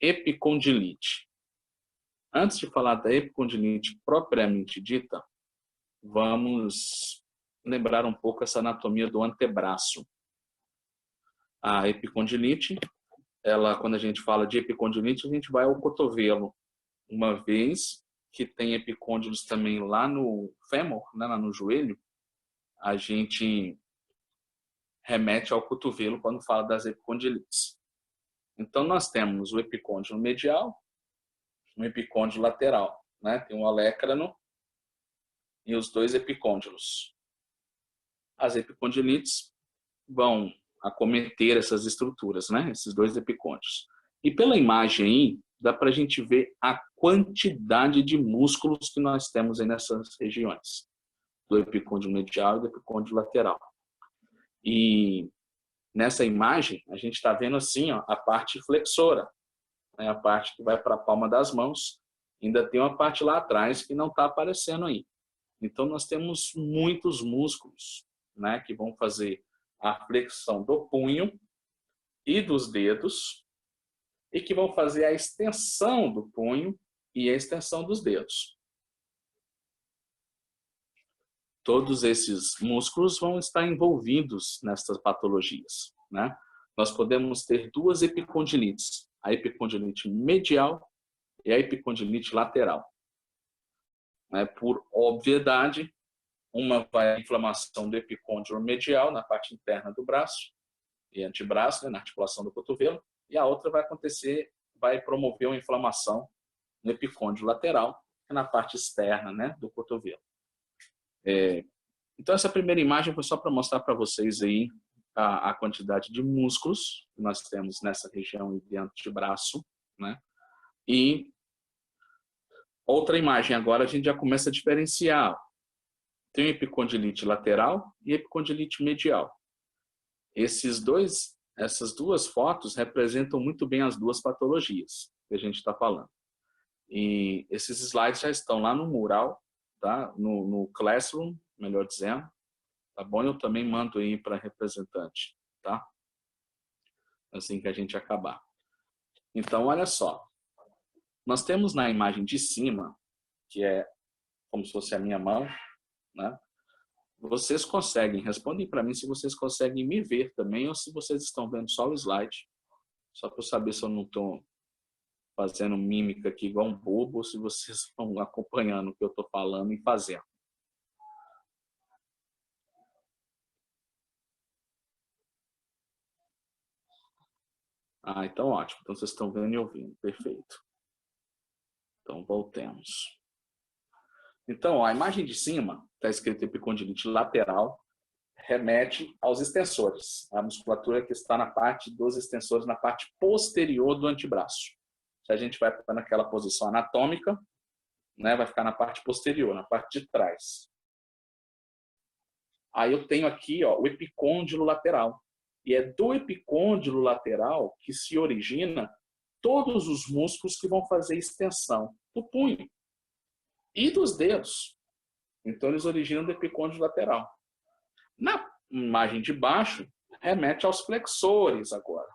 epicondilite. Antes de falar da epicondilite propriamente dita, vamos lembrar um pouco essa anatomia do antebraço. A epicondilite, quando a gente fala de epicondilite, a gente vai ao cotovelo, uma vez que tem epicôndilos também lá no fêmur, né, lá no joelho, a gente remete ao cotovelo quando fala das epicondilites. Então, nós temos o epicôndilo medial, o epicôndilo lateral, né? Tem o olecrano e os dois epicôndilos. As epicondilites vão acometer essas estruturas, né? Esses dois epicôndilos. E pela imagem aí, dá para a gente ver a quantidade de músculos que nós temos aí nessas regiões, do epicôndilo medial e do epicôndilo lateral. E nessa imagem, a gente está vendo assim, ó, a parte flexora, né? A parte que vai para a palma das mãos. Ainda tem uma parte lá atrás que não está aparecendo aí. Então, nós temos muitos músculos, né, que vão fazer a flexão do punho e dos dedos e que vão fazer a extensão do punho e a extensão dos dedos. Todos esses músculos vão estar envolvidos nessas patologias, né? Nós podemos ter duas epicondilites, a epicondilite medial e a epicondilite lateral. Por obviedade, uma vai a inflamação do epicôndilo medial na parte interna do braço e antebraço, né, na articulação do cotovelo, e a outra vai promover uma inflamação no epicôndilo lateral, que é na parte externa, né, do cotovelo. Então, essa primeira imagem foi só para mostrar para vocês aí a quantidade de músculos que nós temos nessa região de antebraço, né? E outra imagem agora a gente já começa a diferenciar. Tem epicondilite lateral e epicondilite medial. Essas duas fotos representam muito bem as duas patologias que a gente está falando. E esses slides já estão lá no mural, tá? No Classroom, melhor dizendo. Tá bom? Eu também mando aí para representante, tá? Assim que a gente acabar. Então, olha só. Nós temos na imagem de cima, que é como se fosse a minha mão, né? Vocês conseguem, respondem para mim se vocês conseguem me ver também ou se vocês estão vendo só o slide. Só para eu saber se eu não estou fazendo mímica aqui igual um bobo ou se vocês estão acompanhando o que eu estou falando e fazendo. Então ótimo. Então vocês estão vendo e ouvindo. Perfeito. Então voltemos. Então, ó, a imagem de cima está escrito epicondilite lateral, remete aos extensores, a musculatura que está na parte dos extensores, na parte posterior do antebraço. Se a gente vai ficar naquela posição anatômica, né, vai ficar na parte posterior, na parte de trás. Aí eu tenho aqui, ó, o epicôndilo lateral. E é do epicôndilo lateral que se origina todos os músculos que vão fazer extensão do punho e dos dedos. Então, eles originam do epicôndilo lateral. Na imagem de baixo, remete aos flexores agora,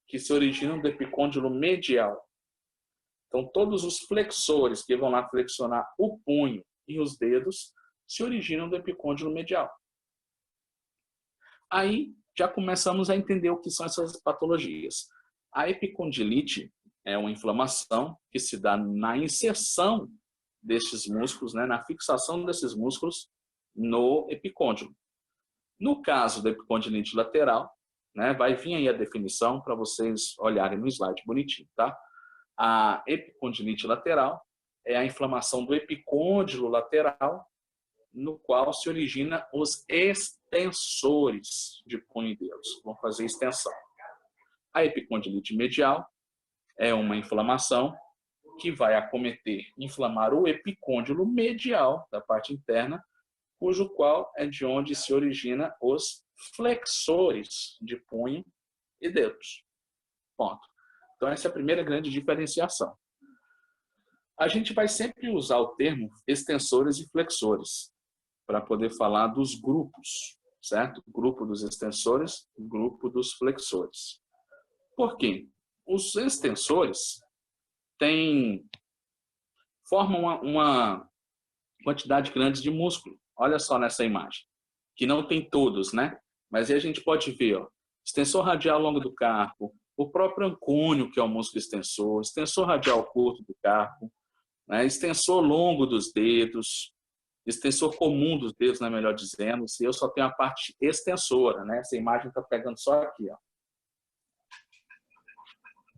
que se originam do epicôndilo medial. Então, todos os flexores que vão lá flexionar o punho e os dedos se originam do epicôndilo medial. Aí, já começamos a entender o que são essas patologias. A epicondilite é uma inflamação que se dá na inserção desses músculos, né, na fixação desses músculos no epicôndilo. No caso da epicondilite lateral, né, vai vir aí a definição para vocês olharem no slide bonitinho, tá? A epicondilite lateral é a inflamação do epicôndilo lateral, no qual se origina os extensores de punho e dedos, vão fazer extensão. A epicondilite medial é uma inflamação que vai acometer, inflamar o epicôndilo medial da parte interna, cujo qual é de onde se origina os flexores de punho e dedos. Ponto. Então, essa é a primeira grande diferenciação. A gente vai sempre usar o termo extensores e flexores para poder falar dos grupos, certo? Grupo dos extensores, grupo dos flexores. Por quê? Os extensores formam uma quantidade grande de músculo. Olha só nessa imagem, que não tem todos, né? Mas aí a gente pode ver, ó, extensor radial longo do carpo, o próprio ancônio, que é o músculo extensor, extensor radial curto do carpo, né? Extensor longo dos dedos, extensor comum dos dedos, né, melhor dizendo. Se eu só tenho a parte extensora, né? Essa imagem está pegando só aqui, ó.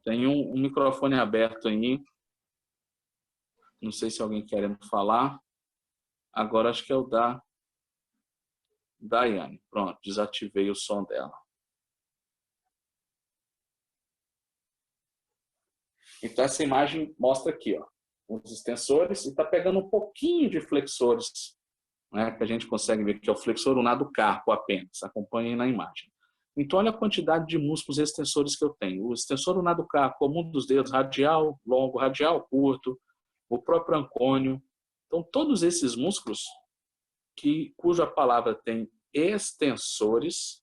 Tem um microfone aberto aí. Não sei se alguém quer falar. Agora acho que é o da Daiane. Pronto, desativei o som dela. Então essa imagem mostra aqui, ó, os extensores, e está pegando um pouquinho de flexores, né, que a gente consegue ver que é o flexor unar do carpo apenas. Acompanhem na imagem. Então olha a quantidade de músculos extensores que eu tenho. O extensor unar do carpo, comum dos dedos, radial longo, radial curto, o próprio ancônio. Então todos esses músculos cuja palavra tem extensores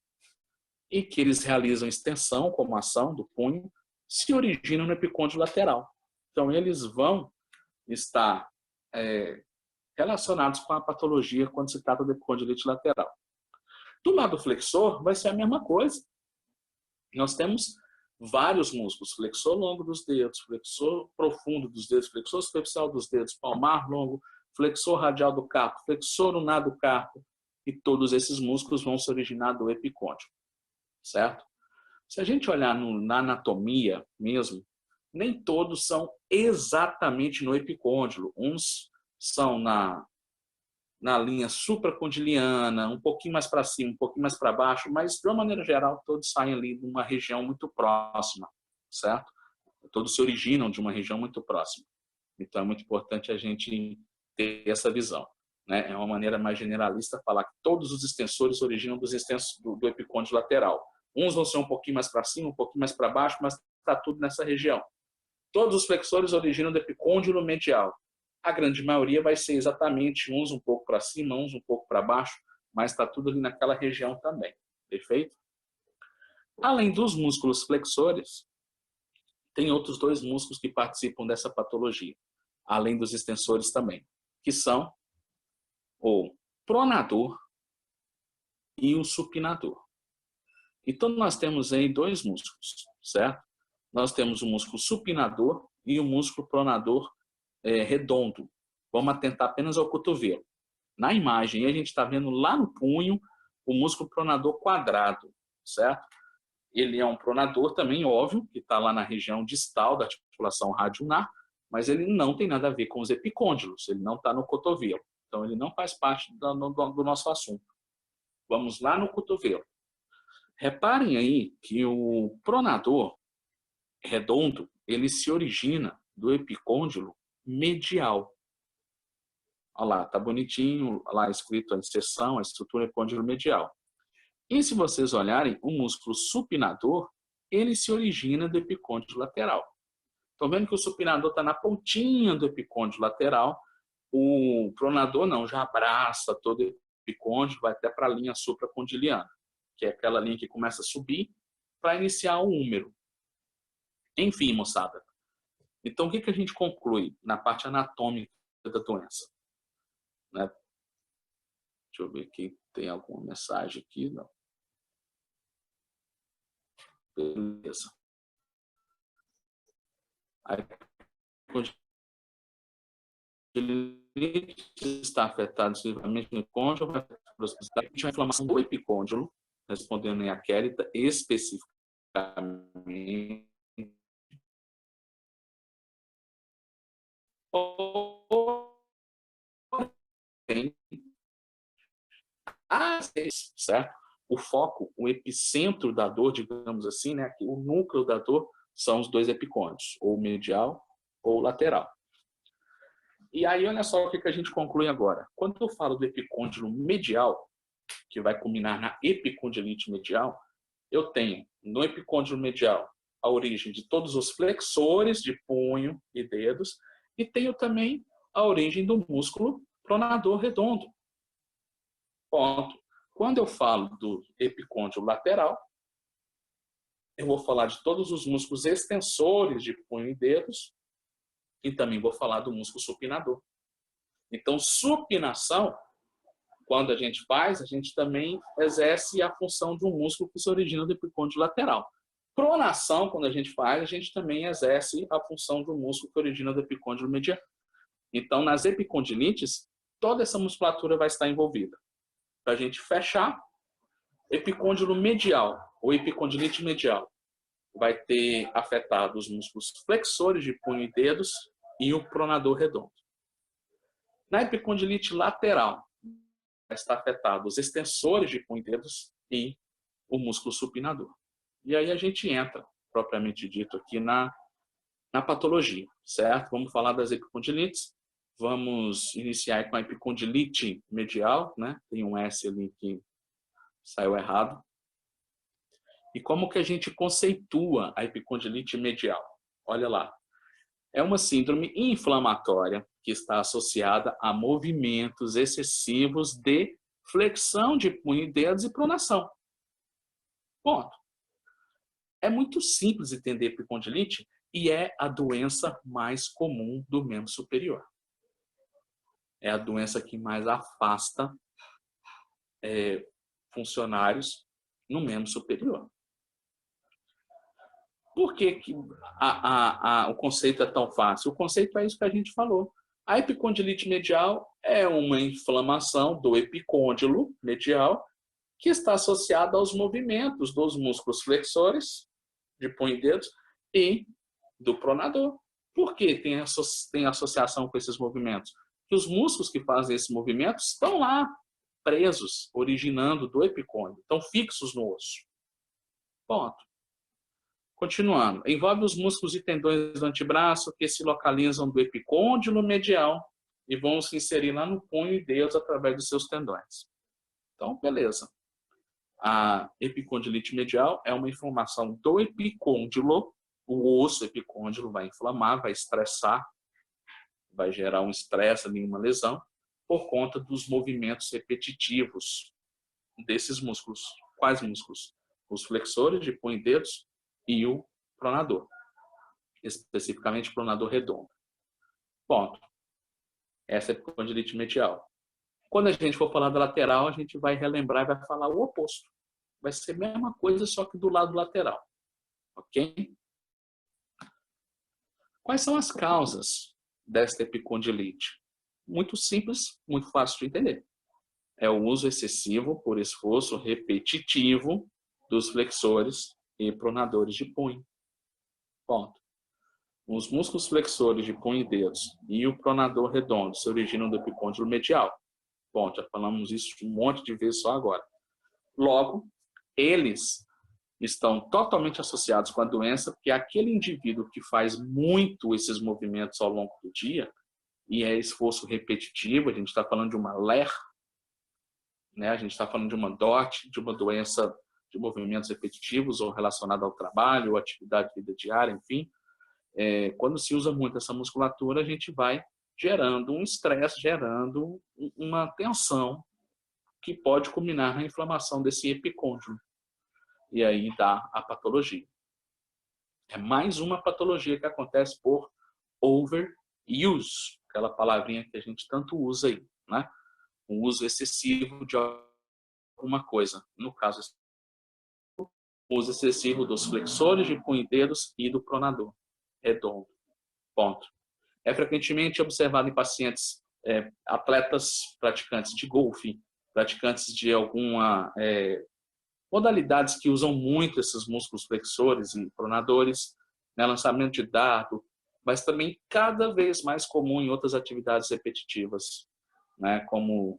e que eles realizam extensão como ação do punho, se originam no epicôndilo lateral. Então eles vão estar relacionados com a patologia quando se trata de epicondilite lateral. Do lado flexor vai ser a mesma coisa. Nós temos vários músculos, flexor longo dos dedos, flexor profundo dos dedos, flexor superficial dos dedos, palmar longo, flexor radial do carpo, flexor unar do carpo, e todos esses músculos vão se originar do epicôndilo, certo? Se a gente olhar na anatomia mesmo, nem todos são exatamente no epicôndilo. Uns são na linha supracondiliana, um pouquinho mais para cima, um pouquinho mais para baixo, mas de uma maneira geral todos saem ali de uma região muito próxima, certo? Todos se originam de uma região muito próxima. Então é muito importante a gente ter essa visão, né? É uma maneira mais generalista falar que todos os extensores originam do epicôndilo lateral. Uns vão ser um pouquinho mais para cima, um pouquinho mais para baixo, mas está tudo nessa região. Todos os flexores originam do epicôndilo medial. A grande maioria vai ser exatamente uns um pouco para cima, uns um pouco para baixo, mas está tudo ali naquela região também. Perfeito? Além dos músculos flexores, tem outros dois músculos que participam dessa patologia, além dos extensores também, que são o pronador e o supinador. Então nós temos aí dois músculos, certo? Nós temos o músculo supinador e o músculo pronador redondo. Vamos atentar apenas ao cotovelo. Na imagem, a gente está vendo lá no punho o músculo pronador quadrado, certo? Ele é um pronador também, óbvio, que está lá na região distal da articulação radioulnar, mas ele não tem nada a ver com os epicôndilos, ele não está no cotovelo. Então, ele não faz parte do nosso assunto. Vamos lá no cotovelo. Reparem aí que o pronador redondo, ele se origina do epicôndilo medial. Olha lá, tá bonitinho, lá escrito a inserção, a estrutura epicôndilo medial. E se vocês olharem, o músculo supinador, ele se origina do epicôndilo lateral. Estão vendo que o supinador está na pontinha do epicôndilo lateral, o pronador não, já abraça todo o epicôndilo, vai até para a linha supracondiliana, que é aquela linha que começa a subir para iniciar o húmero. Enfim, moçada. Então, o que a gente conclui na parte anatômica da doença? Né? Deixa eu ver aqui, tem alguma mensagem aqui? Não. Beleza. Aí, ele está afetado exclusivamente no epicôndilo, vai afetar a inflamação do epicôndilo, respondendo a Kérita especificamente. Certo? O foco, o epicentro da dor, digamos assim, né? O núcleo da dor são os dois epicôndilos, ou medial ou lateral. E aí, olha só o que a gente conclui agora. Quando eu falo do epicôndilo medial, que vai culminar na epicondilite medial, eu tenho no epicôndilo medial a origem de todos os flexores de punho e dedos, e tenho também a origem do músculo pronador redondo. Ponto. Quando eu falo do epicôndilo lateral, eu vou falar de todos os músculos extensores de punho e dedos e também vou falar do músculo supinador. Então, supinação, quando a gente faz, a gente também exerce a função de um músculo que se origina do epicôndilo lateral. Pronação, quando a gente faz, a gente também exerce a função de um músculo que origina do epicôndilo medial. Então, nas epicondilites, toda essa musculatura vai estar envolvida. Para a gente fechar, epicôndilo medial, ou epicondilite medial, vai ter afetado os músculos flexores de punho e dedos e o pronador redondo. Na epicondilite lateral, vai estar afetado os extensores de punho e dedos e o músculo supinador. E aí a gente entra, propriamente dito, aqui na patologia, certo? Vamos falar das epicondilites. Vamos iniciar com a epicondilite medial, né? Tem um S ali que saiu errado. E como que a gente conceitua a epicondilite medial? Olha lá. É uma síndrome inflamatória que está associada a movimentos excessivos de flexão de punho e dedos e pronação. Ponto. É muito simples entender epicondilite e é a doença mais comum do membro superior. É a doença que mais afasta funcionários no membro superior. Por que o conceito é tão fácil? O conceito é isso que a gente falou. A epicondilite medial é uma inflamação do epicôndilo medial que está associada aos movimentos dos músculos flexores de punho e dedos e do pronador. Por que tem associação com esses movimentos? Que os músculos que fazem esses movimentos estão lá presos, originando do epicôndilo, estão fixos no osso. Ponto. Continuando, envolve os músculos e tendões do antebraço que se localizam do epicôndilo medial e vão se inserir lá no punho e dedos através dos seus tendões. Então, beleza. A epicondilite medial é uma inflamação do epicôndilo. O osso epicôndilo vai inflamar, vai estressar, vai gerar um estresse ali, uma lesão, por conta dos movimentos repetitivos desses músculos. Quais músculos? Os flexores de punho e dedos e o pronador, especificamente o pronador redondo. Ponto. Essa é a epicondilite medial. Quando a gente for falar da lateral, a gente vai relembrar e vai falar o oposto. Vai ser a mesma coisa, só que do lado lateral. Ok? Quais são as causas desta epicondilite? Muito simples, muito fácil de entender. É o uso excessivo por esforço repetitivo dos flexores e pronadores de punho. Ponto. Os músculos flexores de punho e dedos e o pronador redondo se originam do epicôndilo medial. Ponto. Já falamos isso um monte de vezes só agora. Logo, eles estão totalmente associados com a doença, porque aquele indivíduo que faz muito esses movimentos ao longo do dia, e é esforço repetitivo, a gente está falando de uma LER, né? A gente está falando de uma DOT, de uma doença de movimentos repetitivos ou relacionada ao trabalho, ou atividade de vida diária, enfim. Quando se usa muito essa musculatura, a gente vai gerando um estresse, gerando uma tensão que pode culminar na inflamação desse epicôndilo. E aí dá a patologia. É mais uma patologia que acontece por overuse, aquela palavrinha que a gente tanto usa aí, né? O uso excessivo de alguma coisa. No caso, o uso excessivo dos flexores de punho e dedos e do pronador redondo. Ponto. É frequentemente observado em pacientes, atletas praticantes de golfe, praticantes de alguma modalidades que usam muito esses músculos flexores e pronadores, né, lançamento de dardo, mas também cada vez mais comum em outras atividades repetitivas, né, como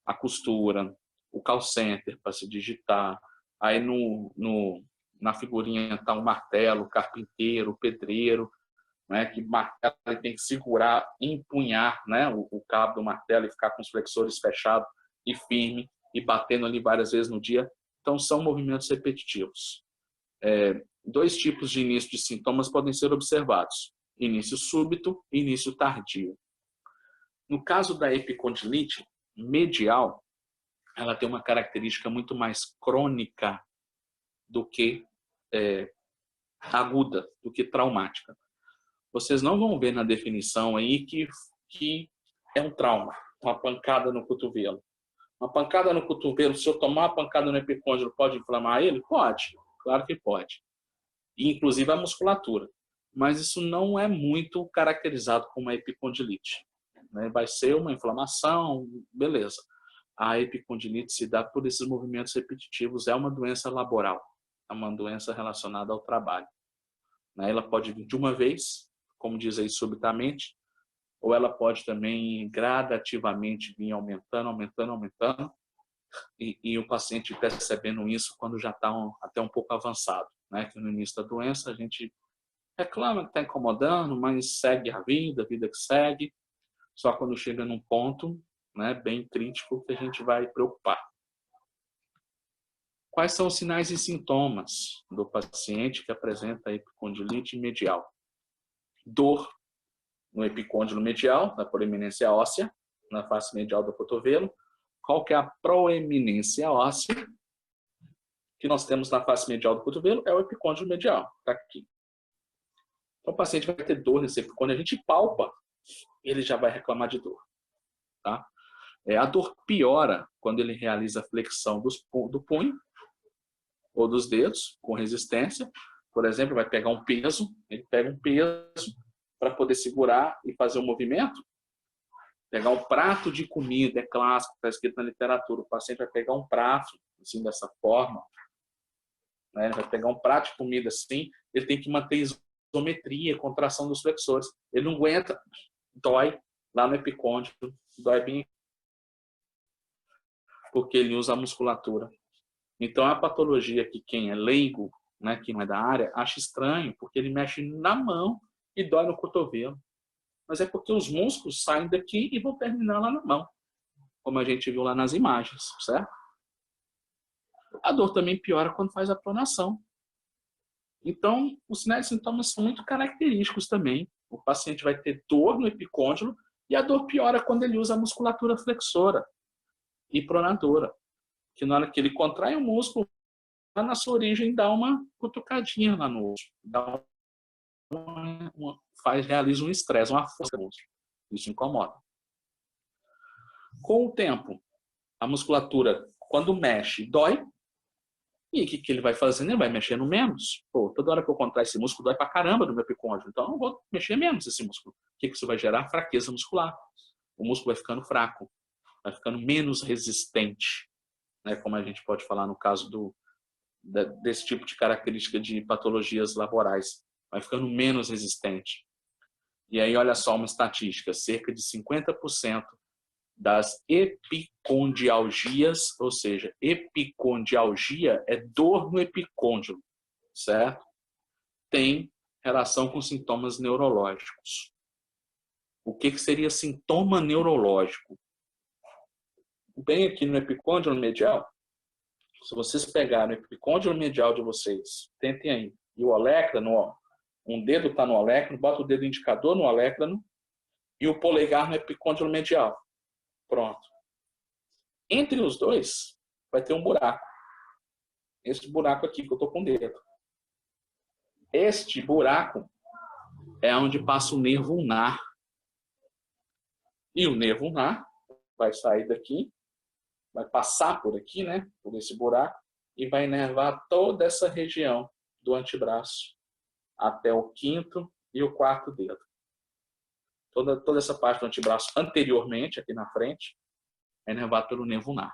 a costura, o call center para se digitar, aí na figurinha está o martelo, o carpinteiro, o pedreiro, né, que martelo ele tem que segurar, empunhar, né, o cabo do martelo e ficar com os flexores fechados e firme e batendo ali várias vezes no dia. Então, são movimentos repetitivos. Dois tipos de início de sintomas podem ser observados: início súbito e início tardio. No caso da epicondilite medial, ela tem uma característica muito mais crônica do que aguda do que traumática. Vocês não vão ver na definição aí que é um trauma, uma pancada no cotovelo. Uma pancada no cotovelo, se eu tomar uma pancada no epicôndilo, pode inflamar ele? Pode, claro que pode. E, inclusive a musculatura. Mas isso não é muito caracterizado como uma epicondilite. Né? Vai ser uma inflamação, beleza. A epicondilite se dá por esses movimentos repetitivos, é uma doença laboral, é uma doença relacionada ao trabalho. Né? Ela pode vir de uma vez, como diz aí, subitamente, ou ela pode também gradativamente vir aumentando, e o paciente percebendo isso quando já está até um pouco avançado. Né? Que no início da doença a gente reclama que está incomodando, mas segue a vida que segue, só quando chega num ponto, né, bem crítico que a gente vai preocupar. Quais são os sinais e sintomas do paciente que apresenta epicondilite medial? Dor no epicôndilo medial, na proeminência óssea, na face medial do cotovelo. Qual que é a proeminência óssea que nós temos na face medial do cotovelo? É o epicôndilo medial, está aqui. Então o paciente vai ter dor nesse epicôndilo, a gente palpa, ele já vai reclamar de dor. Tá? A dor piora quando ele realiza a flexão do punho ou dos dedos com resistência. Por exemplo, vai pegar um peso, ele pega um peso para poder segurar e fazer um movimento. Pegar um prato de comida, é clássico, está escrito na literatura. O paciente vai pegar um prato, assim, dessa forma. Né? Ele vai pegar um prato de comida assim, ele tem que manter isometria, contração dos flexores. Ele não aguenta, dói lá no epicôndilo, dói bem, porque ele usa a musculatura. Então, a patologia que quem é leigo, né, que não é da área, acha estranho, porque ele mexe na mão e dói no cotovelo. Mas é porque os músculos saem daqui e vão terminar lá na mão, como a gente viu lá nas imagens, certo? A dor também piora quando faz a pronação. Então, os sinais e sintomas são muito característicos também. O paciente vai ter dor no epicôndilo e a dor piora quando ele usa a musculatura flexora e pronadora. Que na hora que ele contrai o músculo, lá na sua origem dá uma cutucadinha lá no osso. Realiza um estresse, uma força no osso. Isso incomoda. Com o tempo, a musculatura, quando mexe, dói. E o que ele vai fazendo? Ele vai mexendo menos. Pô, toda hora que eu contrair esse músculo, dói pra caramba no meu epicôndilo. Então, eu não vou mexer menos esse músculo. O que isso vai gerar? Fraqueza muscular. O músculo vai ficando fraco. Vai ficando menos resistente. Né? Como a gente pode falar no caso desse tipo de característica de patologias laborais. Vai ficando menos resistente. E aí, olha só uma estatística. Cerca de 50% das epicondialgias, ou seja, epicondialgia é dor no epicôndilo, certo? Tem relação com sintomas neurológicos. O que seria sintoma neurológico? Bem aqui no epicôndilo medial, se vocês pegarem o epicôndilo medial de vocês, tentem aí, e o olécrano, um dedo está no olécrano, bota o dedo indicador no olécrano e o polegar no epicôndilo medial. Pronto. Entre os dois, vai ter um buraco. Esse buraco aqui que eu estou com o dedo. Este buraco é onde passa o nervo ulnar. E o nervo ulnar vai sair daqui, vai passar por aqui, né, por esse buraco, e vai inervar toda essa região do antebraço, até o quinto e o quarto dedo. Toda essa parte do antebraço anteriormente, aqui na frente, é inervado pelo nervo ulnar.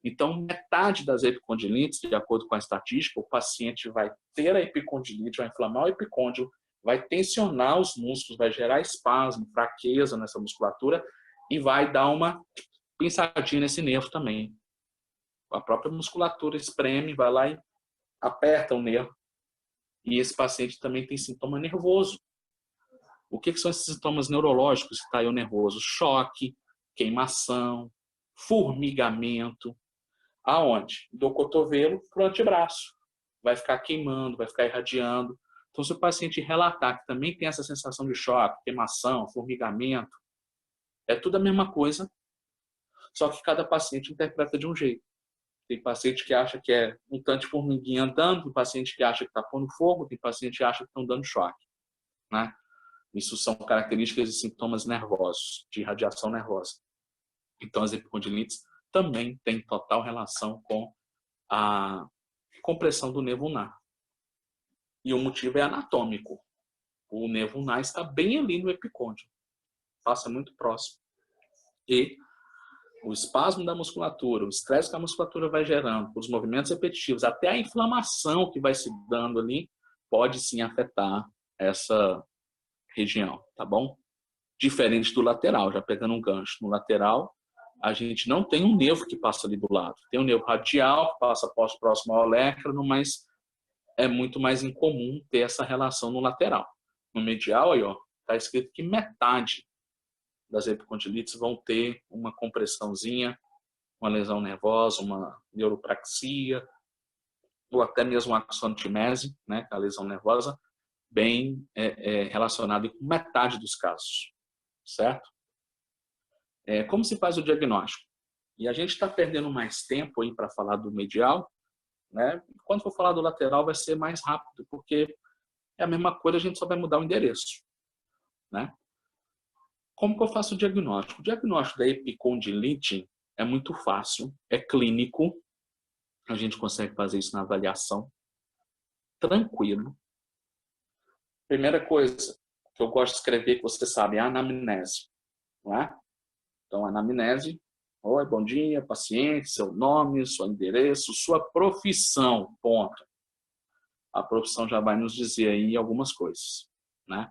Então, metade das epicondilites, de acordo com a estatística, o paciente vai ter a epicondilite, vai inflamar o epicôndilo, vai tensionar os músculos, vai gerar espasmo, fraqueza nessa musculatura e vai dar uma pinçadinha nesse nervo também. A própria musculatura espreme, vai lá e aperta o nervo. E esse paciente também tem sintoma nervoso. O que são esses sintomas neurológicos que está aí o nervoso? Choque, queimação, formigamento. Aonde? Do cotovelo para o antebraço. Vai ficar queimando, vai ficar irradiando. Então, se o paciente relatar que também tem essa sensação de choque, queimação, formigamento, é tudo a mesma coisa, só que cada paciente interpreta de um jeito. Tem paciente que acha que é um tanto de formiguinha andando, tem paciente que acha que está pondo fogo, tem paciente que acha que estão dando choque, né? Isso são características e sintomas nervosos, de irradiação nervosa. Então, as epicondilites também têm total relação com a compressão do nervo ulnar. E o motivo é anatômico. O nervo ulnar está bem ali no epicôndilo, passa muito próximo. E o espasmo da musculatura, o estresse que a musculatura vai gerando, os movimentos repetitivos, até a inflamação que vai se dando ali, pode sim afetar essa região, tá bom? Diferente do lateral, já pegando um gancho. No lateral, a gente não tem um nervo que passa ali do lado. Tem um nervo radial que passa próximo ao olecrano, mas é muito mais incomum ter essa relação no lateral. No medial, aí, ó, tá escrito que metade das epicondilites vão ter uma compressãozinha, uma lesão nervosa, uma neuropraxia, ou até mesmo a axonotimese, né, a lesão nervosa, bem relacionada com metade dos casos, certo? Como se faz o diagnóstico? E a gente está perdendo mais tempo aí para falar do medial, né? Quando for falar do lateral vai ser mais rápido, porque é a mesma coisa, a gente só vai mudar o endereço, né? Como que eu faço o diagnóstico? O diagnóstico da epicondilite é muito fácil, é clínico, a gente consegue fazer isso na avaliação, tranquilo. Primeira coisa que eu gosto de escrever, que você sabe, é a anamnese, não é? Então, anamnese, oi, bom dia, paciente, seu nome, seu endereço, sua profissão, ponto. A profissão já vai nos dizer aí algumas coisas, né?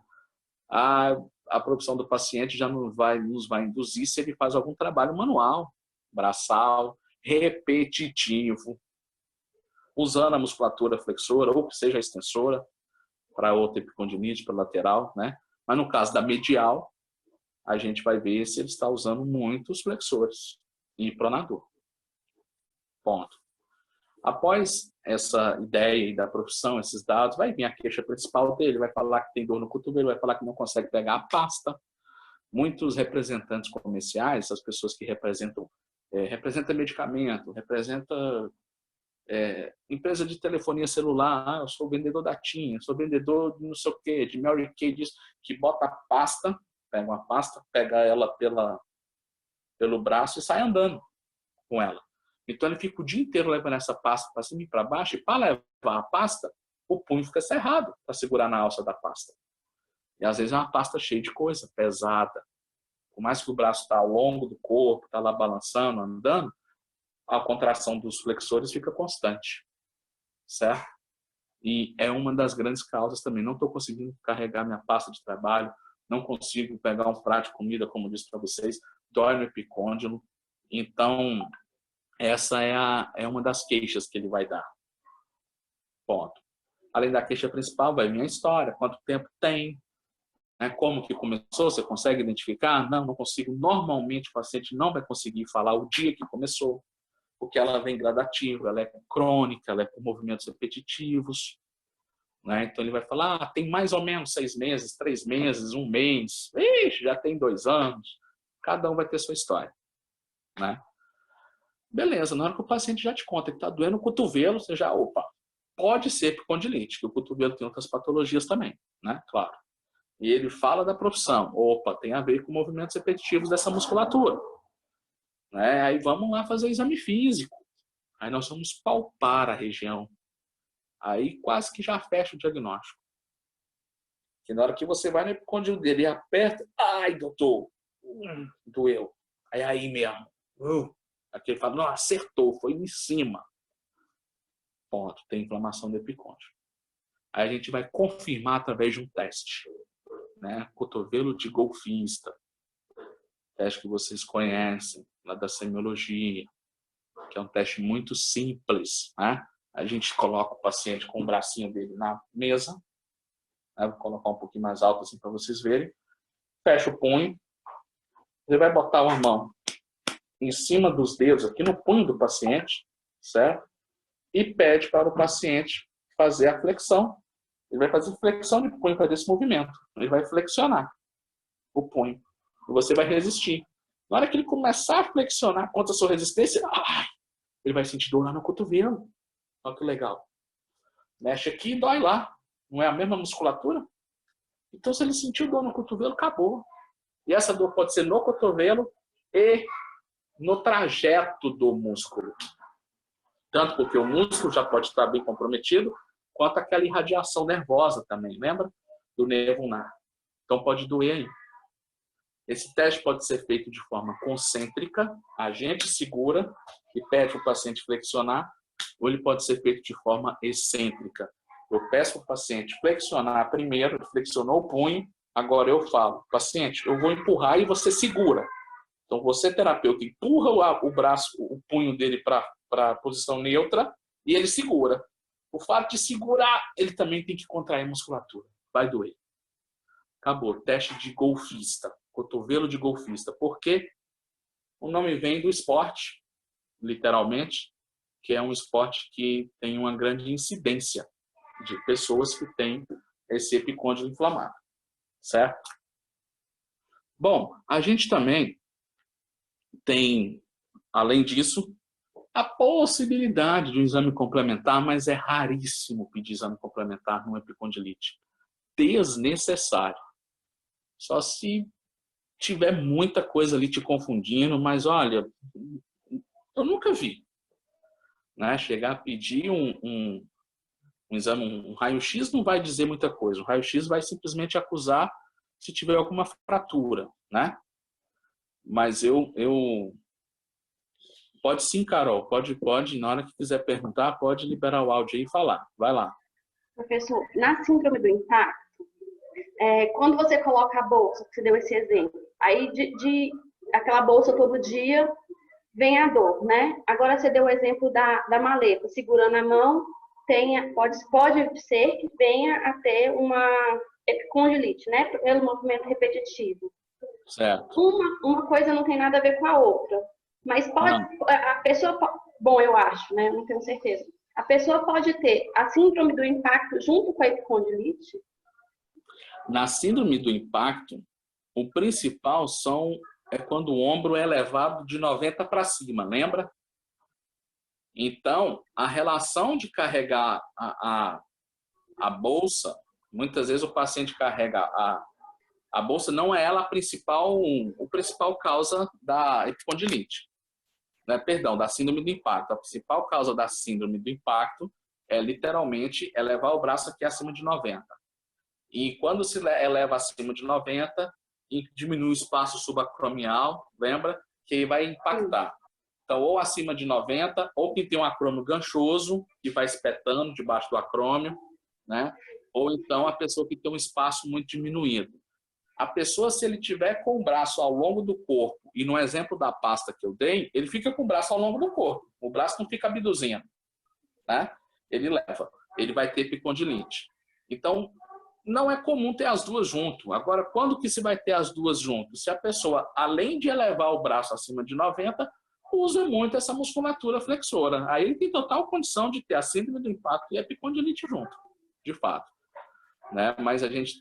A profissão do paciente já nos vai induzir se ele faz algum trabalho manual, braçal, repetitivo, usando a musculatura flexora ou que seja extensora, para outra epicondilite, para lateral, né? Mas no caso da medial, a gente vai ver se ele está usando muitos flexores e pronador. Ponto. Após essa ideia da profissão, esses dados, vai vir a queixa principal dele, vai falar que tem dor no cotovelo, vai falar que não consegue pegar a pasta. Muitos representantes comerciais, as pessoas que representam medicamento, representa empresa de telefonia celular, eu sou vendedor da TIM, sou vendedor de não sei o quê, de Mary Kay, diz que bota a pasta, pega uma pasta, pega ela pelo braço e sai andando com ela. Então ele fica o dia inteiro levando essa pasta para cima e para baixo, e para levar a pasta, o punho fica cerrado para segurar na alça da pasta. E às vezes é uma pasta cheia de coisa, pesada. Por mais que o braço está ao longo do corpo, está lá balançando, andando, a contração dos flexores fica constante, certo? E é uma das grandes causas também. Não estou conseguindo carregar minha pasta de trabalho, não consigo pegar um prato de comida, como disse para vocês, dói no epicôndilo. Então, essa é uma das queixas que ele vai dar. Ponto. Além da queixa principal, vai vir a história, quanto tempo tem, né? Como que começou, você consegue identificar? Não consigo. Normalmente o paciente não vai conseguir falar o dia que começou, porque ela vem gradativa, ela é crônica, ela é por movimentos repetitivos, né? Então ele vai falar, tem mais ou menos 6 meses, 3 meses, 1 mês, ixi, já tem 2 anos. Cada um vai ter sua história, né? Beleza, na hora que o paciente já te conta que está doendo o cotovelo, você já, opa, pode ser epicondilite, que o cotovelo tem outras patologias também, né? Claro. E ele fala da profissão, opa, tem a ver com movimentos repetitivos dessa musculatura. Né? Aí vamos lá fazer exame físico. Aí nós vamos palpar a região. Aí quase que já fecha o diagnóstico. Que na hora que você vai no epicôndilo dele e aperta, ai, doutor, doeu. Aí mesmo. Aqui ele fala, não, acertou, foi em cima. Ponto, tem inflamação do epicôndilo. Aí a gente vai confirmar através de um teste. Né? Cotovelo de golfista. Teste que vocês conhecem, lá da semiologia, que é um teste muito simples, né? A gente coloca o paciente com o bracinho dele na mesa, né? Vou colocar um pouquinho mais alto assim para vocês verem. Fecha o punho, ele vai botar uma mão em cima dos dedos, aqui no punho do paciente, certo? E pede para o paciente fazer a flexão. Ele vai fazer flexão de punho, fazer esse movimento. Ele vai flexionar o punho. E você vai resistir. Na hora que ele começar a flexionar contra a sua resistência, ele vai sentir dor lá no cotovelo. Olha que legal. Mexe aqui e dói lá. Não é a mesma musculatura? Então, se ele sentiu dor no cotovelo, acabou. E essa dor pode ser no cotovelo e no trajeto do músculo. Tanto porque o músculo já pode estar bem comprometido, quanto aquela irradiação nervosa também, lembra? Do nervo ulnar. Então, pode doer aí. Esse teste pode ser feito de forma concêntrica, a gente segura e pede para o paciente flexionar, ou ele pode ser feito de forma excêntrica. Eu peço para o paciente flexionar primeiro, ele flexionou o punho, agora eu falo, paciente, eu vou empurrar e você segura. Então, você, terapeuta, empurra o braço, o punho dele para a posição neutra e ele segura. O fato de segurar, ele também tem que contrair a musculatura. Vai doer. Acabou. Teste de golfista. Cotovelo de golfista. Por quê? O nome vem do esporte, literalmente, que é um esporte que tem uma grande incidência de pessoas que têm esse epicôndilo inflamado. Certo? Bom, a gente também tem, além disso, a possibilidade de um exame complementar, mas é raríssimo pedir exame complementar numa epicondilite. Desnecessário. Só se tiver muita coisa ali te confundindo, mas olha, eu nunca vi, né? Chegar a pedir um exame, um raio-x não vai dizer muita coisa. O raio-x vai simplesmente acusar se tiver alguma fratura, né? Mas pode sim, Carol, pode, na hora que quiser perguntar, pode liberar o áudio aí e falar. Vai lá. Professor, na síndrome do impacto, quando você coloca a bolsa, que você deu esse exemplo, aí aquela bolsa todo dia vem a dor, né? Agora você deu o exemplo da maleta, segurando a mão, pode ser que venha a ter uma epicondilite, né? Pelo movimento repetitivo. Certo. Uma coisa não tem nada a ver com a outra. Mas a pessoa, bom, eu acho, né? Não tenho certeza. A pessoa pode ter a síndrome do impacto junto com a epicondilite? Na síndrome do impacto, o principal é quando o ombro é elevado de 90 para cima, lembra? Então, a relação de carregar a bolsa, muitas vezes o paciente carrega a bolsa, não é ela o principal causa da epicondilite. Né? Perdão, da síndrome do impacto. A principal causa da síndrome do impacto é literalmente elevar o braço aqui acima de 90. E quando se eleva acima de 90, diminui o espaço subacromial, lembra? Que vai impactar. Então, ou acima de 90, ou quem tem um acrômio ganchoso, que vai espetando debaixo do acrômio, né? Ou então a pessoa que tem um espaço muito diminuído. A pessoa, se ele tiver com o braço ao longo do corpo, e no exemplo da pasta que eu dei, ele fica com o braço ao longo do corpo. O braço não fica abduzindo, né? Ele leva. Ele vai ter epicondilite. Então, não é comum ter as duas junto. Agora, quando que se vai ter as duas juntas? Se a pessoa, além de elevar o braço acima de 90, usa muito essa musculatura flexora. Aí ele tem total condição de ter a síndrome do impacto e a epicondilite junto, de fato. Né? Mas a gente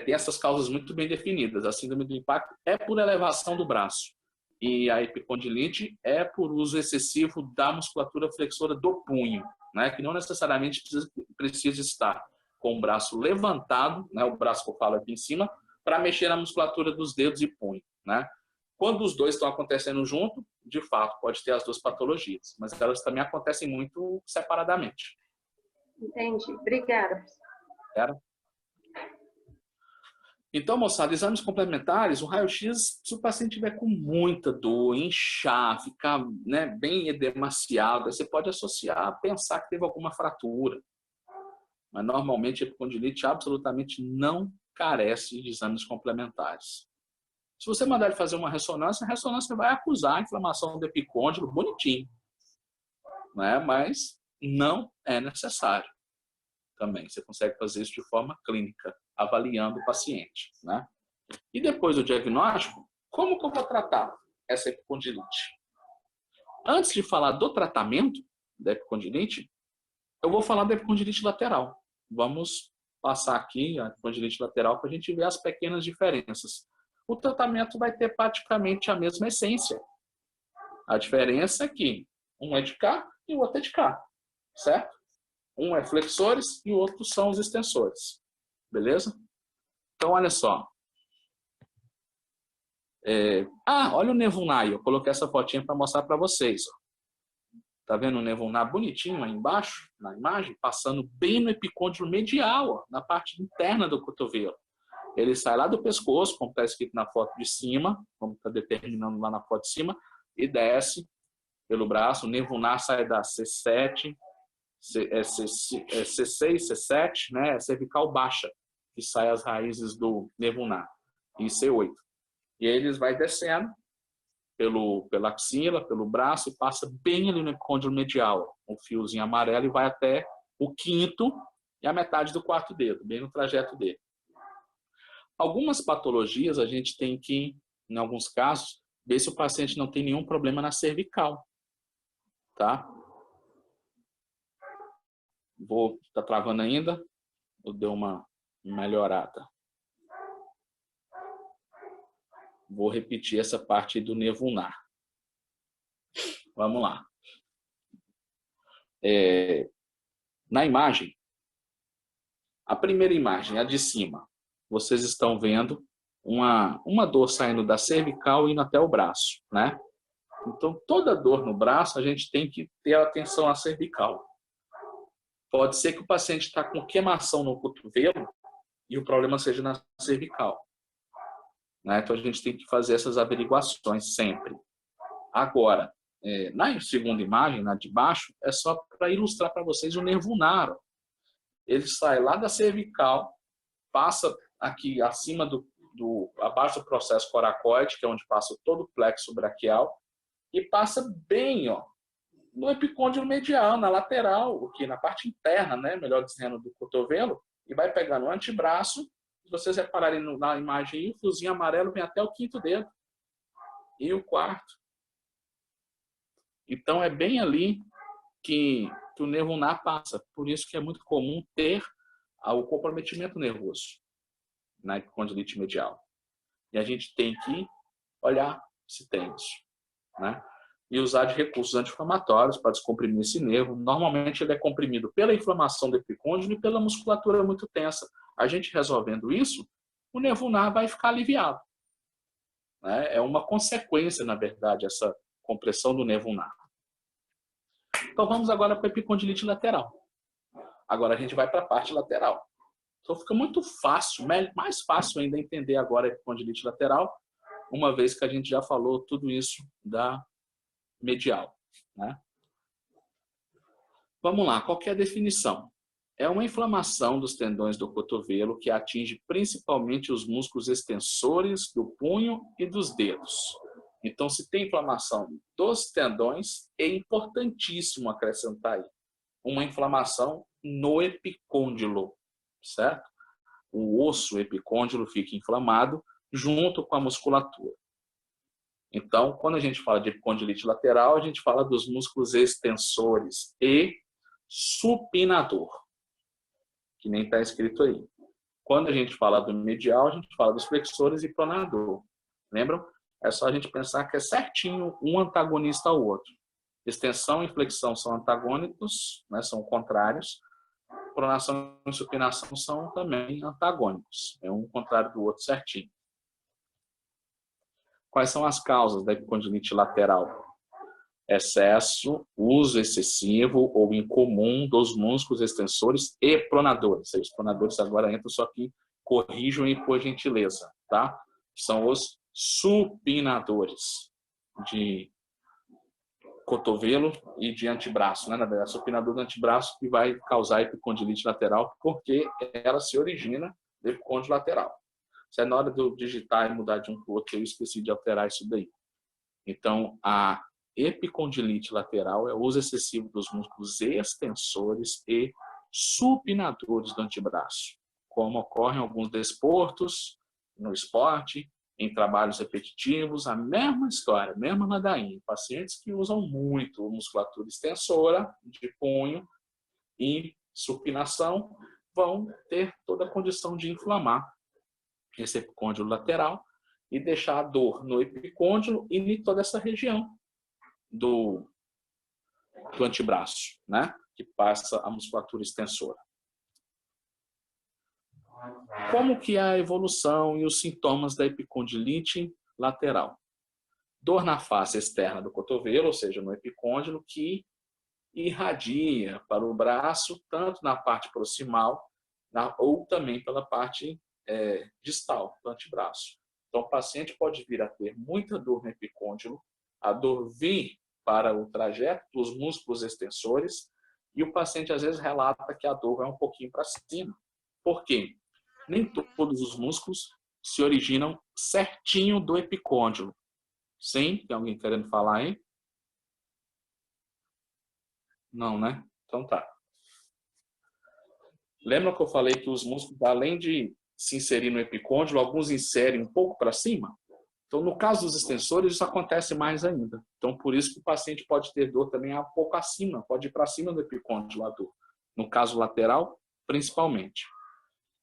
tem essas causas muito bem definidas. A síndrome do impacto é por elevação do braço. E a epicondilite é por uso excessivo da musculatura flexora do punho, né? Que não necessariamente precisa estar com o braço levantado, né? O braço que eu falo aqui em cima, para mexer na musculatura dos dedos e punho, né? Quando os dois estão acontecendo junto, de fato, pode ter as duas patologias, mas elas também acontecem muito separadamente. Entendi. Obrigada. Certo? Então, moçada, exames complementares, o raio-x, se o paciente tiver com muita dor, inchar, ficar, né, bem edemaciado, você pode associar, pensar que teve alguma fratura. Mas, normalmente, a epicondilite absolutamente não carece de exames complementares. Se você mandar ele fazer uma ressonância, a ressonância vai acusar a inflamação do epicôndilo bonitinho. Né? Mas não é necessário. Também, você consegue fazer isso de forma clínica, avaliando o paciente. Né? E depois do diagnóstico, como que eu vou tratar essa epicondilite? Antes de falar do tratamento da epicondilite, eu vou falar da epicondilite lateral. Vamos passar aqui a epicondilite lateral para a gente ver as pequenas diferenças. O tratamento vai ter praticamente a mesma essência. A diferença é que Um é de cá e o outro é de cá, certo? Um é flexores e o outro são os extensores, beleza? Então, olha só. Olha o Nevunar, eu coloquei essa fotinha para mostrar para vocês. Ó. Tá vendo o Nevunar bonitinho aí embaixo, na imagem? Passando bem no epicôndilo medial, ó, na parte interna do cotovelo. Ele sai lá do pescoço, como está escrito na foto de cima, como está determinando lá na foto de cima, e desce pelo braço. O Nevunar sai da C7, C6, C7, né? Cervical baixa, que sai as raízes do Nevunar, e C8. E aí eles vai descendo pela axila, pelo braço, e passa bem ali no epicôndilo medial, um fiozinho amarelo, e vai até o quinto e a metade do quarto dedo, bem no trajeto dele. Algumas patologias a gente tem que, em alguns casos, ver se o paciente não tem nenhum problema na cervical, tá? Tá travando ainda? Ou deu uma melhorada? Vou repetir essa parte do Nevunar. Vamos lá. Na imagem, a primeira imagem, a de cima, vocês estão vendo uma dor saindo da cervical e indo até o braço, né? Então, toda dor no braço, a gente tem que ter atenção à cervical. Pode ser que o paciente está com queimação no cotovelo e o problema seja na cervical. Né? Então, a gente tem que fazer essas averiguações sempre. Agora, na segunda imagem, na de baixo, é só para ilustrar para vocês o Nevunar. Ele sai lá da cervical, passa aqui acima abaixo do processo coracoide, que é onde passa todo o plexo braquial, e passa bem, ó, no epicôndilo medial, na lateral, aqui na parte interna, né, melhor dizendo, do cotovelo, e vai pegar no antebraço. Se vocês repararem na imagem aí, o fiozinho amarelo vem até o quinto dedo e o quarto. Então, é bem ali que o Nevunar passa. Por isso que é muito comum ter o comprometimento nervoso na epicondilite medial. E a gente tem que olhar se tem isso, né? E usar de recursos anti-inflamatórios para descomprimir esse nervo. Normalmente ele é comprimido pela inflamação do epicôndilo e pela musculatura muito tensa. A gente resolvendo isso, o Nevunar vai ficar aliviado. Né? É uma consequência, na verdade, essa compressão do Nevunar. Então vamos agora para a epicondilite lateral. Agora a gente vai para a parte lateral. Então fica muito fácil, mais fácil ainda entender agora a epicondilite lateral, uma vez que a gente já falou tudo isso da medial. Né? Vamos lá, qual que é a definição? É uma inflamação dos tendões do cotovelo que atinge principalmente os músculos extensores do punho e dos dedos. Então, se tem inflamação dos tendões, é importantíssimo acrescentar aí uma inflamação no epicôndilo, certo? O osso epicôndilo fica inflamado junto com a musculatura. Então, quando a gente fala de epicondilite lateral, a gente fala dos músculos extensores e supinador, que nem está escrito aí. Quando a gente fala do medial, a gente fala dos flexores e pronador. Lembram? É só a gente pensar que é certinho um antagonista ao outro. Extensão e flexão são antagônicos, né, são contrários. Pronação e supinação são também antagônicos. É um contrário do outro certinho. Quais são as causas da epicondilite lateral? Excesso, uso excessivo ou incomum dos músculos extensores e pronadores. Os pronadores agora entram, só que corrijam aí por gentileza, tá? São os supinadores de cotovelo e de antebraço, né? Na verdade, supinador do antebraço que vai causar epicondilite lateral, porque ela se origina do epicôndilo lateral. Se é na hora de eu digitar e mudar de um para o outro, eu esqueci de alterar isso daí. Então, a epicondilite lateral é o uso excessivo dos músculos extensores e supinadores do antebraço, como ocorre em alguns desportos, no esporte, em trabalhos repetitivos, a mesma história, a mesma ladainha. Pacientes que usam muito musculatura extensora, de punho e supinação, vão ter toda a condição de inflamar esse epicôndilo lateral e deixar a dor no epicôndilo e em toda essa região do antebraço, né? Que passa a musculatura extensora. Como que é a evolução e os sintomas da epicondilite lateral? Dor na face externa do cotovelo, ou seja, no epicôndilo, que irradia para o braço, tanto na parte proximal, ou também pela parte distal do antebraço. Então, o paciente pode vir a ter muita dor no epicôndilo, a dor vir para o trajeto dos músculos extensores, e o paciente às vezes relata que a dor vai um pouquinho para cima. Por quê? Nem todos os músculos se originam certinho do epicôndilo. Sim? Tem alguém querendo falar aí? Não, né? Então tá. Lembra que eu falei que os músculos, além de se inserir no epicôndilo, alguns inserem um pouco para cima? Então, no caso dos extensores, isso acontece mais ainda. Então, por isso que o paciente pode ter dor também um pouco acima, pode ir para cima do epicôndilo a dor. No caso lateral, principalmente.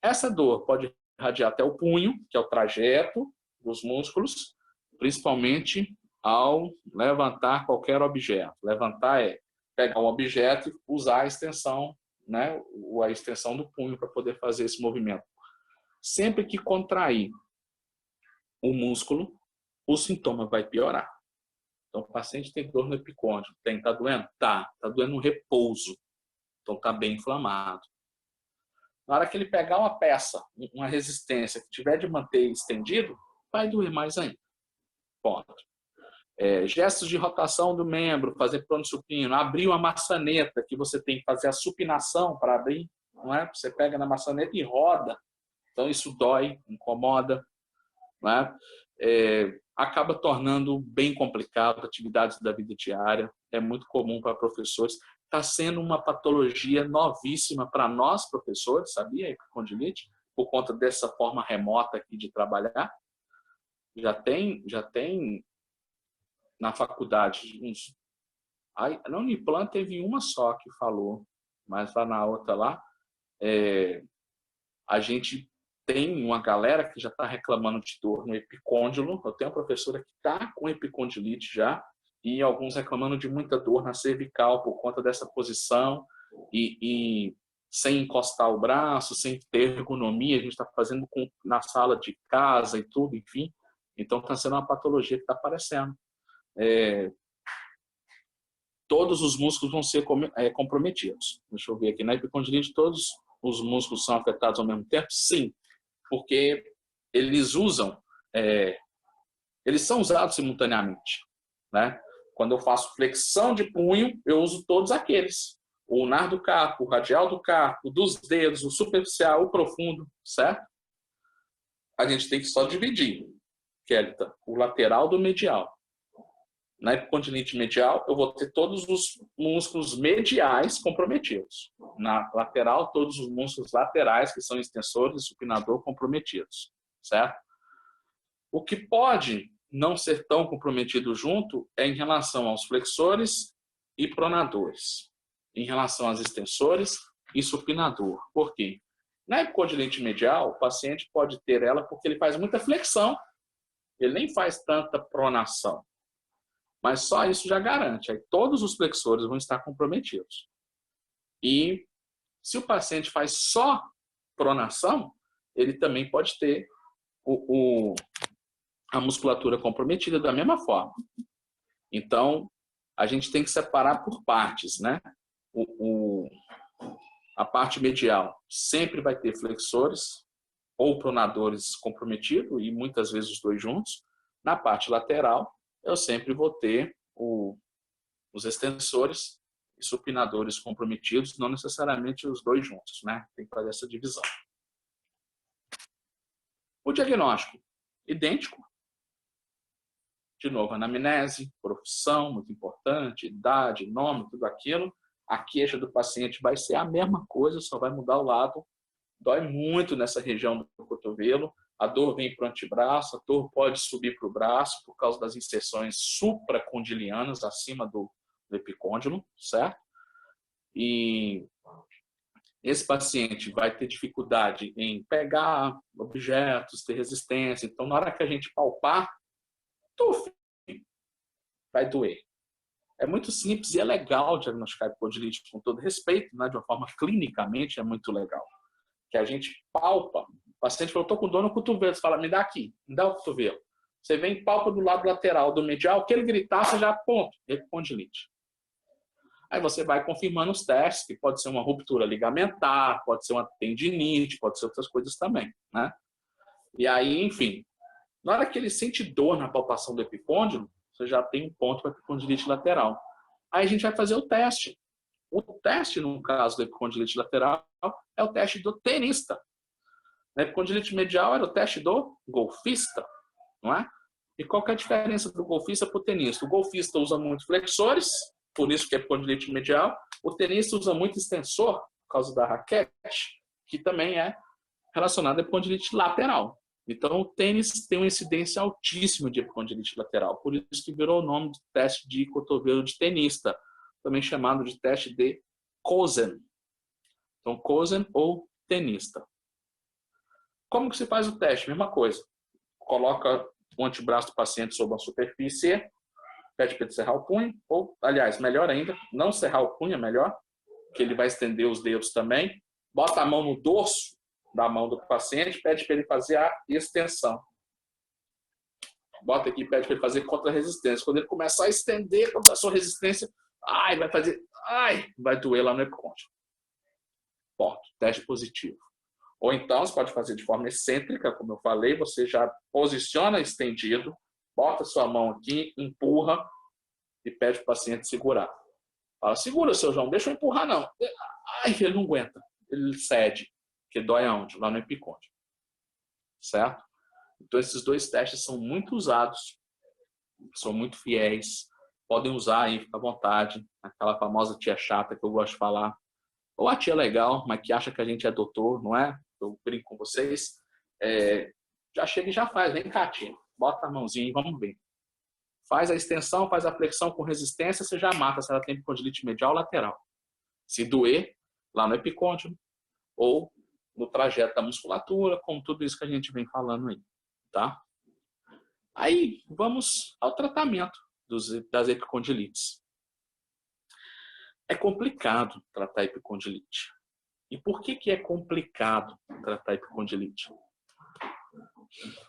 Essa dor pode irradiar até o punho, que é o trajeto dos músculos, principalmente ao levantar qualquer objeto. Levantar é pegar um objeto e usar a extensão, né, a extensão do punho para poder fazer esse movimento. Sempre que contrair o músculo, o sintoma vai piorar. Então, o paciente tem dor no epicôndilo. Tá doendo? Tá doendo no repouso. Então, tá bem inflamado. Na hora que ele pegar uma peça, uma resistência, que tiver de manter estendido, vai doer mais ainda. Ponto. Gestos de rotação do membro, fazer prono-supino, abrir uma maçaneta, que você tem que fazer a supinação para abrir, não é? Você pega na maçaneta e roda. Então, isso dói, incomoda, não é? Acaba tornando bem complicado atividades da vida diária. É muito comum para professores. Está sendo uma patologia novíssima para nós, professores, sabia? A epicondilite, por conta dessa forma remota aqui de trabalhar. Já tem na faculdade na Uniplan teve uma só que falou, mas lá na outra lá, a gente tem uma galera que já está reclamando de dor no epicôndilo. Eu tenho uma professora que está com epicondilite já, e alguns reclamando de muita dor na cervical por conta dessa posição e sem encostar o braço, sem ter ergonomia. A gente está fazendo na sala de casa e tudo, enfim. Então está sendo uma patologia que está aparecendo. Todos os músculos vão ser comprometidos. Deixa eu ver aqui. Na epicondilite, todos os músculos são afetados ao mesmo tempo? Sim, porque eles são usados simultaneamente, né? Quando eu faço flexão de punho, eu uso todos aqueles. O ulnar do carpo, o radial do carpo, dos dedos, o superficial, o profundo, certo? A gente tem que só dividir, Kelita, o lateral do medial. Na epicondilite medial, eu vou ter todos os músculos mediais comprometidos. Na lateral, todos os músculos laterais, que são extensores e supinador, comprometidos, certo? O que pode não ser tão comprometido junto é em relação aos flexores e pronadores, em relação aos extensores e supinador. Por quê? Na epicondilite medial, o paciente pode ter ela porque ele faz muita flexão, ele nem faz tanta pronação. Mas só isso já garante. Aí todos os flexores vão estar comprometidos. E se o paciente faz só pronação, ele também pode ter a musculatura comprometida da mesma forma. Então, a gente tem que separar por partes, né? A parte medial sempre vai ter flexores ou pronadores comprometidos, e muitas vezes os dois juntos. Na parte lateral, eu sempre vou ter os extensores e supinadores comprometidos, não necessariamente os dois juntos, né? Tem que fazer essa divisão. O diagnóstico, idêntico. De novo, anamnese, profissão, muito importante, idade, nome, tudo aquilo. A queixa do paciente vai ser a mesma coisa, só vai mudar o lado. Dói muito nessa região do cotovelo. A dor vem para o antebraço, a dor pode subir para o braço por causa das inserções supracondilianas acima do epicôndilo, certo? E esse paciente vai ter dificuldade em pegar objetos, ter resistência. Então, na hora que a gente palpar, vai doer. É muito simples e é legal diagnosticar epicondilite com todo respeito, né? De uma forma clinicamente é muito legal. Que a gente palpa. O paciente falou, estou com dor no cotovelo. Você fala, me dá aqui, me dá o cotovelo. Você vem e palpa do lado lateral do medial, que ele gritar, você já ponto, epicondilite. Aí você vai confirmando os testes, que pode ser uma ruptura ligamentar, pode ser uma tendinite, pode ser outras coisas também, né? E aí, enfim, na hora que ele sente dor na palpação do epicôndilo, você já tem um ponto para epicondilite lateral. Aí a gente vai fazer o teste. O teste, no caso da epicondilite lateral, é o teste do tenista. Na epicondilite medial era o teste do golfista, não é? E qual que é a diferença do golfista para o tenista? O golfista usa muito flexores, por isso que é epicondilite medial. O tenista usa muito extensor, por causa da raquete, que também é relacionado à epicondilite lateral. Então, o tênis tem uma incidência altíssima de epicondilite lateral, por isso que virou o nome de teste de cotovelo de tenista, também chamado de teste de Cosen. Então, Cosen ou tenista. Como que se faz o teste? Mesma coisa. Coloca o antebraço do paciente sobre uma superfície, pede para ele serrar o punho, ou, aliás, melhor ainda, não serrar o punho é melhor, que ele vai estender os dedos também. Bota a mão no dorso da mão do paciente, pede para ele fazer a extensão. Bota aqui, pede para ele fazer contra-resistência. Quando ele começar a estender contra a sua resistência, vai doer lá no epicôndilo. Ponto. Teste positivo. Ou então, você pode fazer de forma excêntrica, como eu falei, você já posiciona estendido, bota sua mão aqui, empurra e pede para o paciente segurar. Fala, segura, seu João, deixa eu empurrar não. Ele não aguenta, ele cede, que dói aonde? Lá no epicôndilo. Certo? Então, esses dois testes são muito usados, são muito fiéis, podem usar aí, fica à vontade, aquela famosa tia chata que eu gosto de falar, ou a tia legal, mas que acha que a gente é doutor, não é? Eu brinco com vocês, já chega e já faz, vem cá, tia, bota a mãozinha e vamos ver. Faz a extensão, faz a flexão com resistência, você já mata se ela tem epicondilite medial ou lateral. Se doer, lá no epicôndilo, ou no trajeto da musculatura, com tudo isso que a gente vem falando aí, tá? Aí, vamos ao tratamento das epicondilites. É complicado tratar epicondilite. E por que é complicado tratar epicondilite?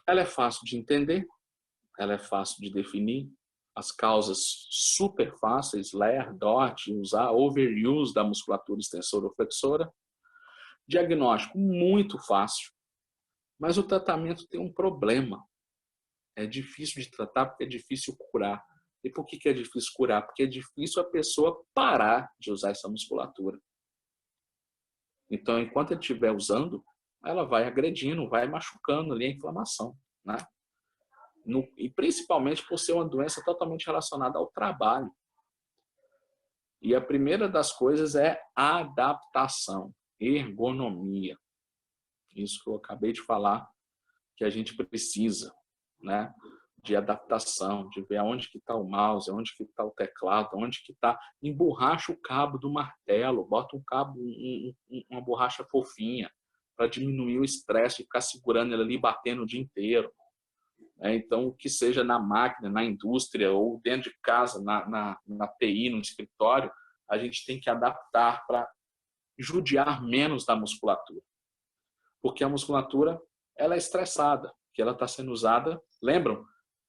Ela é fácil de entender, ela é fácil de definir, as causas super fáceis, LER, DOT, usar overuse da musculatura extensora ou flexora. Diagnóstico muito fácil, mas o tratamento tem um problema. É difícil de tratar porque é difícil curar. E por que é difícil curar? Porque é difícil a pessoa parar de usar essa musculatura. Então, enquanto ele estiver usando, ela vai agredindo, vai machucando ali a inflamação, né? E principalmente por ser uma doença totalmente relacionada ao trabalho. E a primeira das coisas é adaptação, ergonomia. Isso que eu acabei de falar, que a gente precisa, né? De adaptação, de ver onde que está o mouse, onde que está o teclado, onde que está. Emborracha o cabo do martelo, bota um cabo, uma borracha fofinha, para diminuir o estresse de ficar segurando ele ali, batendo o dia inteiro. Então, o que seja na máquina, na indústria, ou dentro de casa, na TI, no escritório, a gente tem que adaptar para judiar menos da musculatura. Porque a musculatura, ela é estressada, que ela está sendo usada, lembram?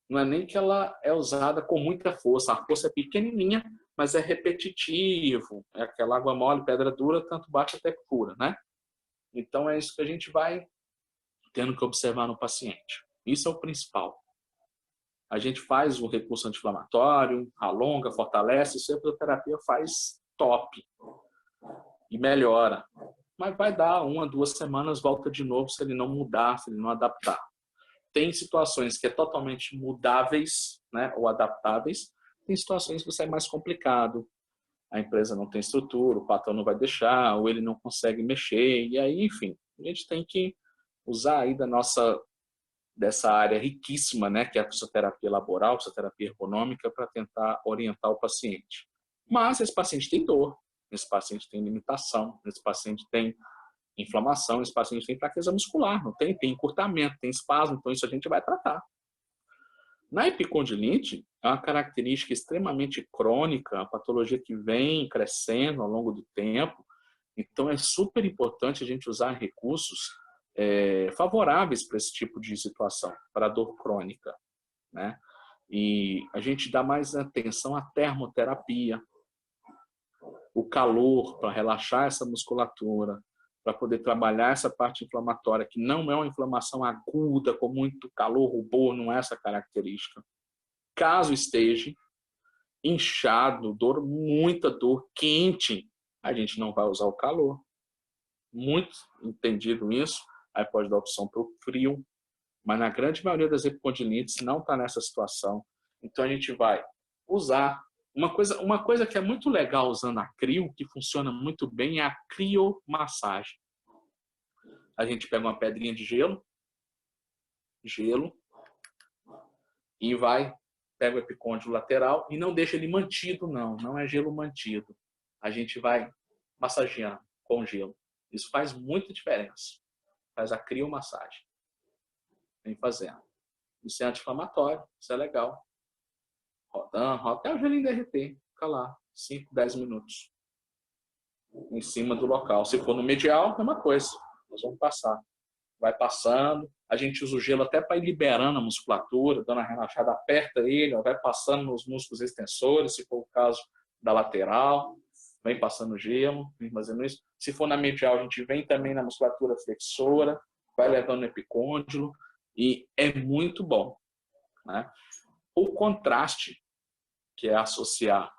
Não é nem que ela é usada com muita força. A força é pequenininha, mas é repetitivo. É aquela água mole, pedra dura, tanto bate até que cura, né? Então, é isso que a gente vai tendo que observar no paciente. Isso é o principal. A gente faz o recurso anti-inflamatório, alonga, fortalece, isso a fisioterapia faz top. E melhora. Mas vai dar 1 a 2 semanas, volta de novo se ele não mudar, se ele não adaptar. Tem situações que é totalmente mudáveis, né, ou adaptáveis. Tem situações que isso é mais complicado. A empresa não tem estrutura, o patrão não vai deixar, ou ele não consegue mexer. E aí, enfim, a gente tem que usar aí dessa área riquíssima, né, que é a fisioterapia laboral, a fisioterapia ergonômica, para tentar orientar o paciente. Mas esse paciente tem dor, esse paciente tem limitação, esse paciente tem inflamação, esse paciente tem fraqueza muscular, não tem encurtamento, tem espasmo, então isso a gente vai tratar. Na epicondilite, é uma característica extremamente crônica, a patologia que vem crescendo ao longo do tempo. Então, é super importante a gente usar recursos favoráveis para esse tipo de situação, para a dor crônica, né? E a gente dá mais atenção à termoterapia, o calor para relaxar essa musculatura, para poder trabalhar essa parte inflamatória, que não é uma inflamação aguda, com muito calor, rubor, não é essa característica. Caso esteja inchado, dor, muita dor, quente, a gente não vai usar o calor. Muito entendido isso, aí pode dar opção para o frio, mas na grande maioria das epicondilites não está nessa situação. Então a gente vai usar uma coisa que é muito legal usando a crio, que funciona muito bem, é a criomassagem. A gente pega uma pedrinha de gelo, e pega o epicôndilo lateral e não deixa ele mantido, não é gelo mantido. A gente vai massageando com gelo. Isso faz muita diferença. Faz a criomassagem. Vem fazendo. Isso é anti-inflamatório, isso é legal. Rodando, até o gelinho derreter. Fica lá, 5, 10 minutos. Em cima do local. Se for no medial, é uma coisa. Nós vamos passar. Vai passando. A gente usa o gelo até para ir liberando a musculatura, dando a relaxada, aperta ele, vai passando nos músculos extensores, se for o caso da lateral. Vem passando gelo, vem fazendo isso. Se for na medial, a gente vem também na musculatura flexora, vai levando no epicôndilo, e é muito bom, né? O contraste, que é associar...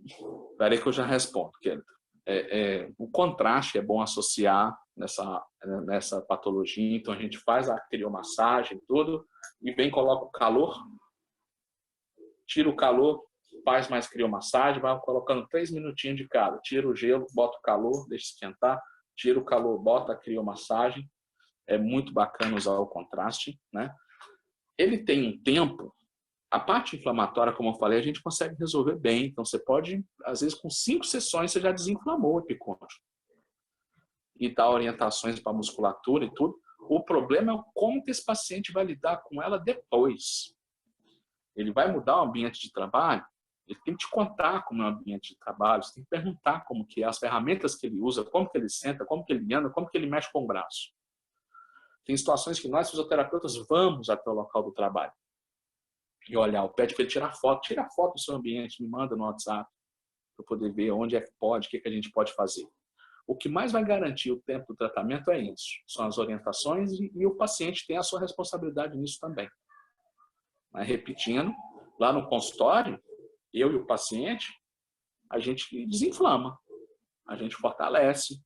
Espera aí que eu já respondo, querido. O contraste é bom associar nessa patologia, então a gente faz a criomassagem e tudo, e vem, coloca o calor, tira o calor, faz mais criomassagem, vai colocando 3 minutinhos de cada, tira o gelo, bota o calor, deixa esquentar, tira o calor, bota a criomassagem. É muito bacana usar o contraste, né? Ele tem um tempo. A parte inflamatória, como eu falei, a gente consegue resolver bem. Então, você pode, às vezes, com 5 sessões, você já desinflamou o epicôndilo. E dá orientações para a musculatura e tudo. O problema é como que esse paciente vai lidar com ela depois. Ele vai mudar o ambiente de trabalho, ele tem que te contar como é o ambiente de trabalho, você tem que perguntar como que é, as ferramentas que ele usa, como que ele senta, como que ele anda, como que ele mexe com o braço. Tem situações que nós, fisioterapeutas, vamos até o local do trabalho. E olhar, pede para ele tirar foto. Tira a foto do seu ambiente, me manda no WhatsApp, para eu poder ver onde é que pode, o que a gente pode fazer. O que mais vai garantir o tempo do tratamento é isso. São as orientações e o paciente tem a sua responsabilidade nisso também. Mas, repetindo, lá no consultório, eu e o paciente, a gente desinflama, a gente fortalece.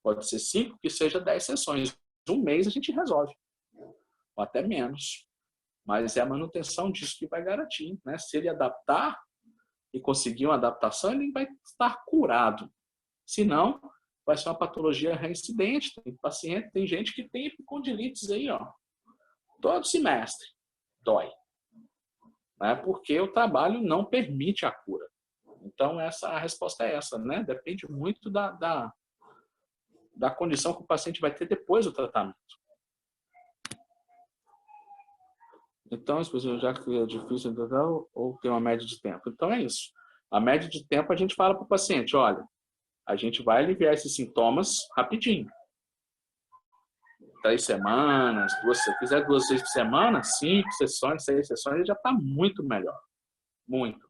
Pode ser 5, que seja 10 sessões. Um mês a gente resolve, ou até menos. Mas é a manutenção disso que vai garantir, né? Se ele adaptar e conseguir uma adaptação, ele vai estar curado. Se não, vai ser uma patologia reincidente. Tem gente que tem epicondilites aí, ó, todo semestre. Dói. Né? Porque o trabalho não permite a cura. Então, a resposta é essa, né? Depende muito da condição que o paciente vai ter depois do tratamento. Então, já que é difícil, ou tem uma média de tempo. Então, é isso. A média de tempo, a gente fala para o paciente, olha, a gente vai aliviar esses sintomas rapidinho. 3 semanas, se fizer 2 vezes por semana, 5 sessões, 6 sessões, ele já está muito melhor. Muito.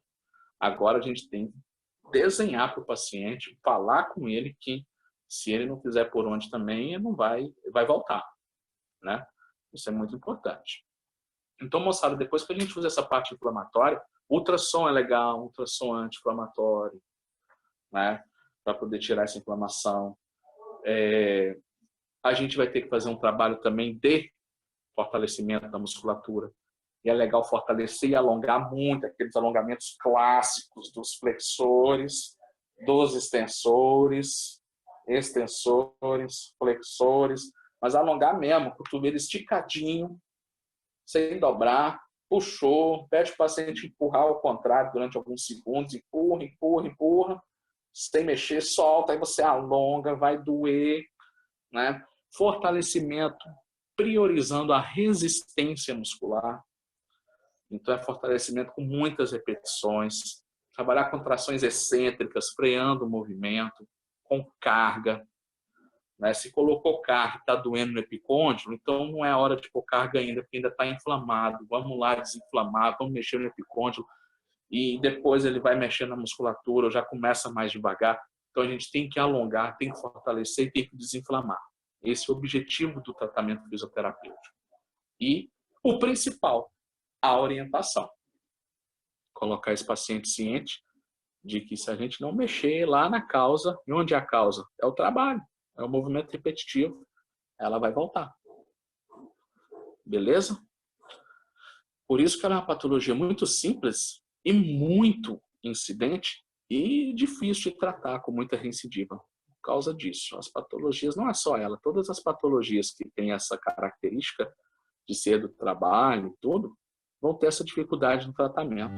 Agora, a gente tem que desenhar para o paciente, falar com ele que se ele não fizer por onde também, ele não vai voltar. Né? Isso é muito importante. Então, moçada, depois que a gente usa essa parte inflamatória, ultrassom é legal, ultrassom anti-inflamatório, né? Para poder tirar essa inflamação. A gente vai ter que fazer um trabalho também de fortalecimento da musculatura. E é legal fortalecer e alongar muito, aqueles alongamentos clássicos dos flexores, dos extensores, flexores, mas alongar mesmo, cotovelo esticadinho, sem dobrar, puxou, pede para o paciente empurrar ao contrário durante alguns segundos, empurra, sem mexer, solta, aí você alonga, vai doer, né? Fortalecimento priorizando a resistência muscular. Então, é fortalecimento com muitas repetições, trabalhar contrações excêntricas, freando o movimento, com carga. Né? Se colocou carga e está doendo no epicôndilo, então não é hora de pôr carga ainda, porque ainda está inflamado. Vamos lá desinflamar, vamos mexer no epicôndilo, e depois ele vai mexer na musculatura, já começa mais devagar. Então, a gente tem que alongar, tem que fortalecer e tem que desinflamar. Esse é o objetivo do tratamento fisioterapêutico. E o principal, a orientação. Colocar esse paciente ciente de que se a gente não mexer lá na causa, e onde é a causa? É o trabalho, é o movimento repetitivo, ela vai voltar. Beleza? Por isso que ela é uma patologia muito simples e muito incidente e difícil de tratar, com muita recidiva. Por causa disso, as patologias, não é só ela, todas as patologias que têm essa característica de ser do trabalho e tudo, vão ter essa dificuldade no tratamento.